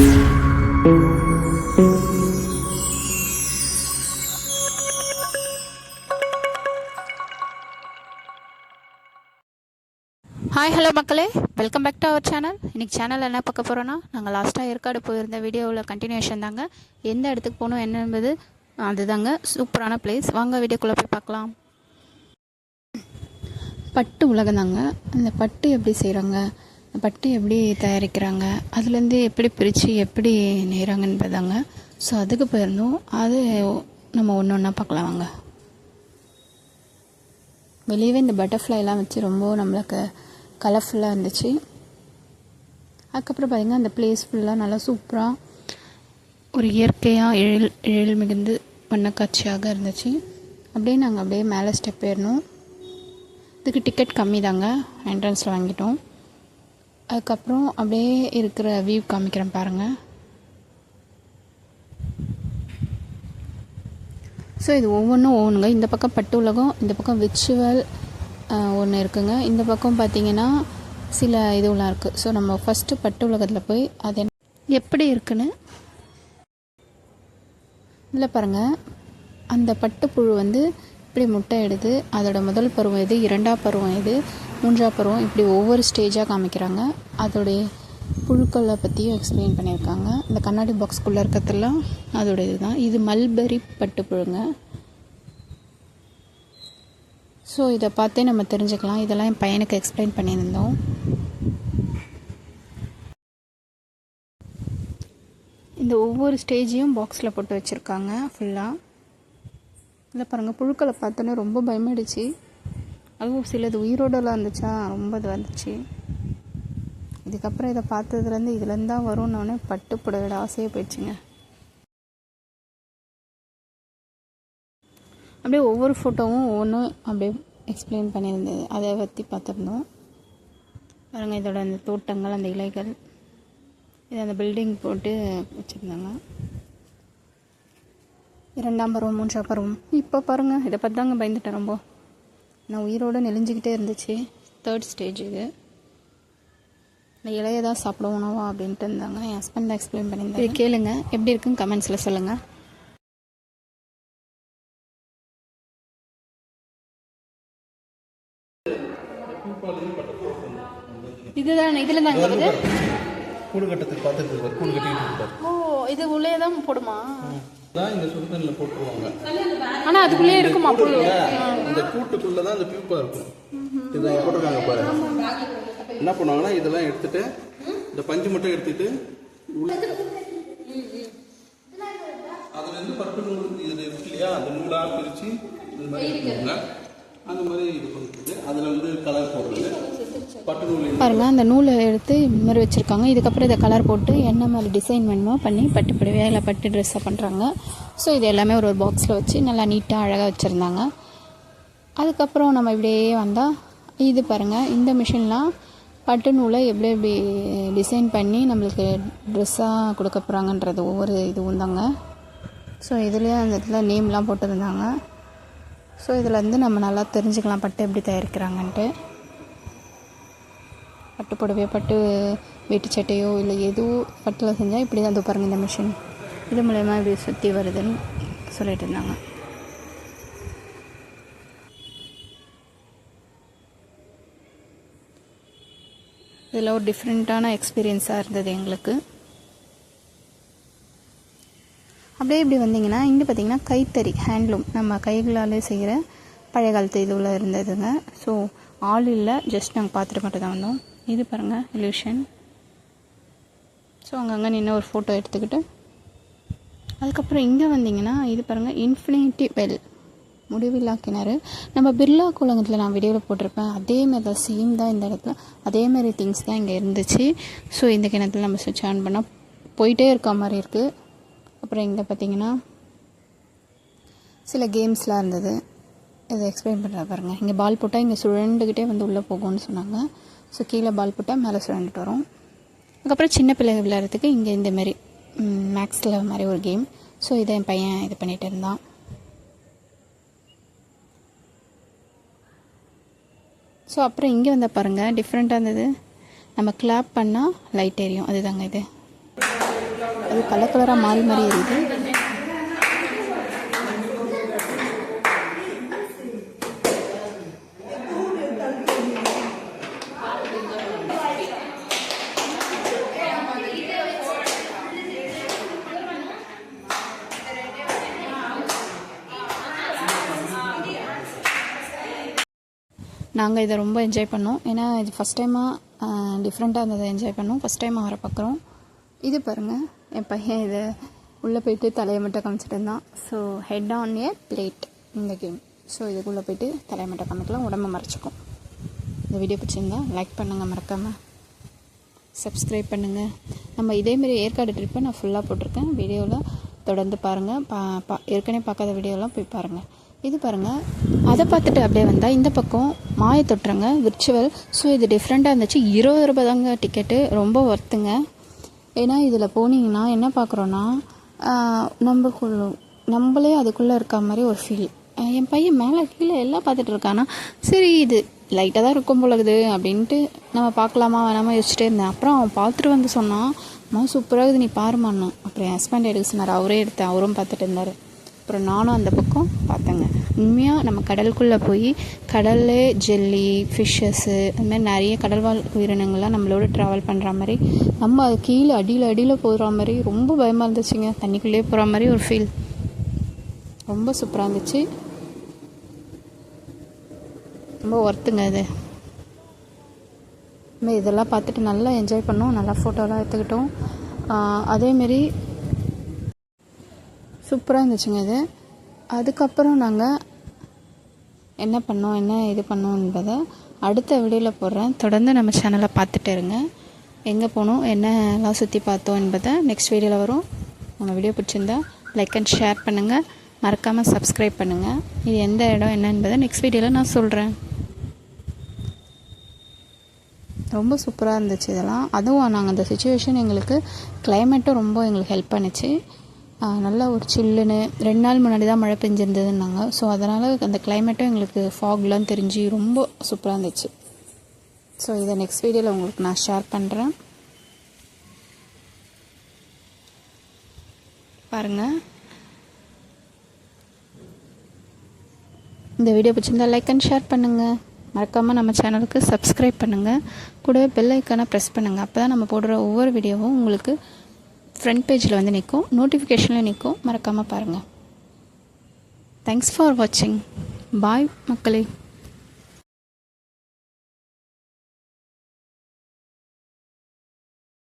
Hi hello மக்களே, welcome back to our channel. இன்றைக்கி சேனலில் என்ன பார்க்க போகிறோன்னா, நாங்கள் லாஸ்ட்டாக ஏற்காடு போயிருந்த வீடியோவில் கண்டினியூஷன் தாங்க. எந்த இடத்துக்கு போகணும் என்ன என்பது அதுதாங்க. சூப்பரான பிளேஸ். வாங்க வீடியோக்குள்ளே போய் பார்க்கலாம். பட்டு உலகம் தாங்க. அந்த பட்டு எப்படி செய்கிறாங்க, பட்டு எப்படி தயாரிக்கிறாங்க, அதுலேருந்து எப்படி பிரித்து எப்படி நெய்கிறாங்க என்பதாங்க. ஸோ அதுக்கு போயிருந்தோம். அது நம்ம ஒன்று ஒன்றா பார்க்கலாம் வாங்க. வெளியவே இந்த பட்டர்ஃப்ளைலாம் வச்சு ரொம்ப நம்மளுக்கு கலர்ஃபுல்லாக இருந்துச்சு. அதுக்கப்புறம் பார்த்திங்கன்னா அந்த பிளேஸ் ஃபுல்லாக நல்லா சூப்பராக ஒரு இயற்கையாக எழில் மிகுந்து வண்ணக்காட்சியாக இருந்துச்சு. அப்படியே நாங்கள் அப்படியே மேலே ஸ்டெப் ஏறினோம். இதுக்கு டிக்கெட் கம்மி தாங்க, என்ட்ரன்ஸில் வாங்கிட்டோம். அதுக்கப்புறம் அப்படியே இருக்கிற வியூ காமிக்கிறேன் பாருங்கள். ஸோ இது ஒவ்வொன்றும் ஒவ்வொன்றுங்க. இந்த பக்கம் பட்டு உலகம், இந்த பக்கம் விச்சுவல் ஒன்று இருக்குங்க. இந்த பக்கம் பார்த்திங்கன்னா சில இதுவெலாம் இருக்குது. ஸோ நம்ம ஃபஸ்ட்டு பட்டு உலகத்தில் போய் அது எப்படி இருக்குன்னு இதில் பாருங்கள். அந்த பட்டுப்புழு இப்படி முட்டை எடுத்து அதோட முதல் பருவம் எது, இரண்டாம் பருவம் எது, மூன்றாம் பருவம், இப்படி ஒவ்வொரு ஸ்டேஜாக காமிக்கிறாங்க. அதோடைய புழுக்களை பற்றியும் எக்ஸ்பிளைன் பண்ணியிருக்காங்க. இந்த கண்ணாடி பாக்ஸ்குள்ளே இருக்கிறதெல்லாம் அதோட இதுதான். இது மல்பெரி பட்டுப்புழுங்க. ஸோ இதை பார்த்தே நம்ம தெரிஞ்சுக்கலாம். இதெல்லாம் என் பையனுக்கு எக்ஸ்பிளைன் பண்ணியிருந்தோம். இந்த ஒவ்வொரு ஸ்டேஜையும் பாக்ஸில் போட்டு வச்சுருக்காங்க ஃபுல்லாக. இதில் பாருங்கள், புழுக்களை பார்த்தோன்னே ரொம்ப பயமாயிடுச்சு. அதுவும் சிலது உயிரோடலாம் இருந்துச்சா, ரொம்ப இது வந்துச்சு. இதுக்கப்புறம் இதை பார்த்ததுலேருந்து இதுலேருந்து தான் வரும்னோடனே பட்டு புடவையோட ஆசையே போயிடுச்சுங்க. அப்படியே ஒவ்வொரு ஃபோட்டோவும் ஒவ்வொன்றும் அப்படியே எக்ஸ்பிளைன் பண்ணியிருந்தது. அதை பற்றி பார்த்துருந்தோம் பாருங்கள். இதோட அந்த தோட்டங்கள், அந்த இலைகள், இது அந்த பில்டிங் போட்டு வச்சுருந்தாங்க. இரண்டாம் பருவம், மூன்றாம் பருவம். இப்போ பாருங்கள், இதை பற்றி தாங்க பயந்துட்டேன் ரொம்ப. நான் உயிரோடு நெளிஞ்சிக்கிட்டே இருந்துச்சு. தேர்ட் ஸ்டேஜ் இது. இந்த இலையை தான் சாப்பிடுவோனவா அப்படின்ட்டு இருந்தாங்க. என் ஹஸ்பண்ட் தான் எக்ஸ்பிளைன் பண்ணியிருந்தாங்க. இது கேளுங்க, எப்படி இருக்குன்னு கமெண்ட்ஸில் சொல்லுங்கள். இதுதான் இதில் தாங்க வருது. கூடு கட்டத்துக்கு பார்த்துட்டு கூடு கட்டிட்டு இருக்காரு. ஓ, இது உள்ளே தான் போடுமா? தான் இந்த சுடுதண்ணில் போட்டுருவாங்க. ஆனால் அதுக்குள்ளே இருக்குமா புழு? இந்த கூட்டுக்குள்ளே தான் அந்த பியூப்பா இருக்கும். இதை போட்டிருக்காங்க பாரு. என்ன பண்ணுவாங்கன்னா இதெல்லாம் எடுத்துட்டு இந்த பஞ்சு மட்டும் எடுத்துட்டு அதுலேருந்து பட்டு நூல் இது இருக்கு இல்லையா, அந்த நூலாக பிரித்து இந்த மாதிரி எடுத்துவாங்க. அந்த மாதிரி இது பண்ணுறது. அதில் கலர் போடுறது. பட்டு நூல் பாருங்கள், அந்த நூலை எடுத்து இந்த மாதிரி வச்சுருக்காங்க. இதுக்கப்புறம் இதை கலர் போட்டு என்ன மாதிரி டிசைன் வேணுமோ பண்ணி பட்டு புடவையாக இல்லை பட்டு ட்ரெஸ்ஸாக பண்ணுறாங்க. ஸோ இது எல்லாமே ஒரு பாக்ஸில் வச்சு நல்லா நீட்டாக அழகாக வச்சுருந்தாங்க. அதுக்கப்புறம் நம்ம இப்படியே வந்தால் இது பாருங்கள், இந்த மிஷின்லாம் பட்டு நூலை எப்படி எப்படி டிசைன் பண்ணி நம்மளுக்கு ட்ரெஸ்ஸாக கொடுக்க போகிறாங்கன்றது ஒவ்வொரு இதுவும் தாங்க. ஸோ இதுலேயே அந்த இடத்துல நேம்லாம் போட்டுருந்தாங்க. ஸோ இதில் நம்ம நல்லா தெரிஞ்சுக்கலாம் பட்டு எப்படி தயாரிக்கிறாங்கன்ட்டு. பட்டு புடவையோ பட்டு வேட்டி சட்டையோ இல்லை எதுவும் பட்டில் செஞ்சால் இப்படி தான் பாருங்கள். இந்த மிஷின் இது மூலயமா இப்படி சுற்றி வருதுன்னு சொல்லிட்டு இருந்தாங்க. இதில் ஒரு டிஃப்ரெண்ட்டான எக்ஸ்பீரியன்ஸாக இருந்தது எங்களுக்கு. அப்படியே இப்படி வந்தீங்கன்னா இங்கே பார்த்திங்கன்னா கைத்தறி, ஹேண்ட்லூம், நம்ம கைகளாலே செய்கிற பழைய காலத்து இதுவில் இருந்ததுங்க. ஸோ ஆள் இல்லை, ஜஸ்ட் நாங்கள் பார்த்துட்டு மட்டும் தான் வந்தோம். இது பாருங்கள் இல்யூஷன். ஸோ அங்கங்கே நின்று ஒரு ஃபோட்டோ எடுத்துக்கிட்டு அதுக்கப்புறம் இங்கே வந்தீங்கன்னா இது பாருங்கள் இன்ஃபினிட்டி வெல், முடிவில்லா கிணறு. நம்ம பிர்லா குளங்கத்தில் நான் வீடியோவில் போட்டிருப்பேன். அதேமாதிரி தான், சேம் தான் இந்த இடத்துல அதேமாதிரி திங்ஸ் தான் இங்கே இருந்துச்சு. ஸோ இந்த கிணத்துல நம்ம சுவிட்ச் ஆன் பண்ணால் போயிட்டே இருக்க மாதிரி இருக்குது. அப்புறம் இங்கே பார்த்திங்கன்னா சில கேம்ஸ்லாம் இருந்தது. இதை எக்ஸ்பிளைன் பண்ணுற பாருங்கள். இங்கே பால் போட்டால் இங்கே சுழண்டுக்கிட்டே உள்ளே போகும்னு சொன்னாங்க. ஸோ கீழே பால் போட்டால் மேலே சுழண்டுட்டு வரும். அதுக்கப்புறம் சின்ன பிள்ளைங்க விளையாடுறதுக்கு இங்கே இந்தமாரி மேக்ஸில் மாதிரி ஒரு கேம். ஸோ இதை என் பையன் இது பண்ணிகிட்டு இருந்தான். ஸோ அப்புறம் இங்கே வந்தால் பாருங்கள், டிஃப்ரெண்ட்டாக இருந்தது. நம்ம கிளாப் பண்ணால் லைட் எரியும், அதுதாங்க இது. அது கலர் கலராக மாறி மாறி எரியுது. நாங்கள் இதை ரொம்ப என்ஜாய் பண்ணோம். ஏன்னா இது ஃபஸ்ட் டைமாக டிஃப்ரெண்ட்டாக இருந்ததை என்ஜாய் பண்ணோம். ஃபஸ்ட் டைமாக வர பார்க்குறோம். இது பாருங்கள், என் பையன் இதை உள்ளே போயிட்டு தலையை மட்டும் காமிச்சிட்டு இருந்தான். So head on a blade இந்த கேம். ஸோ இதுக்குள்ளே போயிட்டு தலையை மட்டும் காமிக்கலாம், உடம்பை மறைச்சிக்கும். இந்த வீடியோ பிடிச்சிருந்தா லைக் பண்ணுங்கள், மறக்காமல் சப்ஸ்கிரைப் பண்ணுங்கள். நம்ம இதேமாரி ஏற்காடு ட்ரிப்பை நான் ஃபுல்லாக போட்டிருக்கேன் வீடியோவில், தொடர்ந்து பாருங்கள். ஏற்கனவே பார்க்காத வீடியோலாம் போய் பாருங்கள். இது பாருங்கள், அதை பார்த்துட்டு அப்படியே வந்தால் இந்த பக்கம் மாயை தொட்டுறங்க விர்ச்சுவல். ஸோ இது டிஃப்ரெண்ட்டாக இருந்துச்சு. 20 ரூபாய் தாங்க டிக்கெட்டு, ரொம்ப ஒர்த்துங்க. ஏன்னா இதில் போனீங்கன்னா என்ன பார்க்குறோன்னா நம்மளே அதுக்குள்ளே இருக்க மாதிரி ஒரு ஃபீல். என் பையன் மேலே கீழே எல்லாம் பார்த்துட்டு இருக்கானா, சரி இது லைட்டாக தான் இருக்கும் போலகுது அப்படின்ட்டு நம்ம பார்க்கலாமா வேணாமா யோசிச்சுட்டே இருந்தேன். அப்புறம் அவன் பார்த்துட்டு வந்து சொன்னான், அம்மா சூப்பராக இருக்குது, நீ பாருமான்னு. அப்புறம் என் ஹஸ்பண்ட் எடுக்க சொன்னார், அவரே எடுத்தேன், அவரும் பார்த்துட்டு இருந்தார். அப்புறம் நானும் அந்த பக்கம் பார்த்தேங்க. உண்மையாக நம்ம கடலுக்குள்ளே போய் கடல்லே ஜெல்லி ஃபிஷ்ஷஸ்ஸு அது மாதிரி நிறைய கடல்வாழ் உயிரினங்கள்லாம் நம்மளோட ட்ராவல் பண்ணுற மாதிரி, நம்ம அது கீழே அடியில் போகிற மாதிரி ரொம்ப பயமாக இருந்துச்சுங்க. தண்ணிக்குள்ளேயே போகிற மாதிரி ஒரு ஃபீல், ரொம்ப சூப்பராக இருந்துச்சு. ரொம்ப ஒர்த்துங்க இது. நம்ம இதெல்லாம் பார்த்துட்டு நல்லா என்ஜாய் பண்ணோம், நல்லா ஃபோட்டோலாம் எடுத்துக்கிட்டோம். அதேமாரி சூப்பராக இருந்துச்சுங்க இது. அதுக்கப்புறம் நாங்கள் என்ன பண்ணோம், என்ன இது பண்ணோம் என்பதை அடுத்த வீடியோவில் போடுறேன். தொடர்ந்து நம்ம சேனலை பார்த்துட்டு இருங்க. எங்கே போனோம், என்னெல்லாம் சுற்றி பார்த்தோம் என்பதை நெக்ஸ்ட் வீடியோவில் வரும். உங்கள் வீடியோ பிடிச்சிருந்தா லைக் அண்ட் ஷேர் பண்ணுங்கள், மறக்காமல் சப்ஸ்கிரைப் பண்ணுங்கள். இது எந்த இடம் என்ன என்பதை நெக்ஸ்ட் வீடியோவில் நான் சொல்கிறேன். ரொம்ப சூப்பராக இருந்துச்சு இதெல்லாம். அதுவும் நாங்கள் அந்த சுச்சுவேஷன் எங்களுக்கு கிளைமேட்டும் ரொம்ப எங்களுக்கு ஹெல்ப் பண்ணிச்சு. நல்லா ஒரு சில்லுன்னு 2 நாள் முன்னாடி தான் மழை பெஞ்சிருந்ததுன்னாங்க. ஸோ அதனால் அந்த கிளைமேட்டும் எங்களுக்கு ஃபாக்லாம் தெரிஞ்சு ரொம்ப சூப்பராக இருந்துச்சு. ஸோ இதை நெக்ஸ்ட் வீடியோவில் உங்களுக்கு நான் ஷேர் பண்ணுறேன், பாருங்கள். இந்த வீடியோ பிடிச்சிருந்தா லைக் அண்ட் ஷேர் பண்ணுங்கள், மறக்காமல் நம்ம சேனலுக்கு சப்ஸ்கிரைப் பண்ணுங்கள், கூடவே பெல் ஐக்கானை ப்ரெஸ் பண்ணுங்கள். அப்போ தான் நம்ம போடுற ஒவ்வொரு வீடியோவும் உங்களுக்கு ஃப்ரண்ட் பேஜில் வந்து நிற்கும், நோட்டிஃபிகேஷனில் நிற்கும். மறக்காமல் பாருங்கள். தேங்க்ஸ் ஃபார் வாட்சிங். பாய் மக்களே.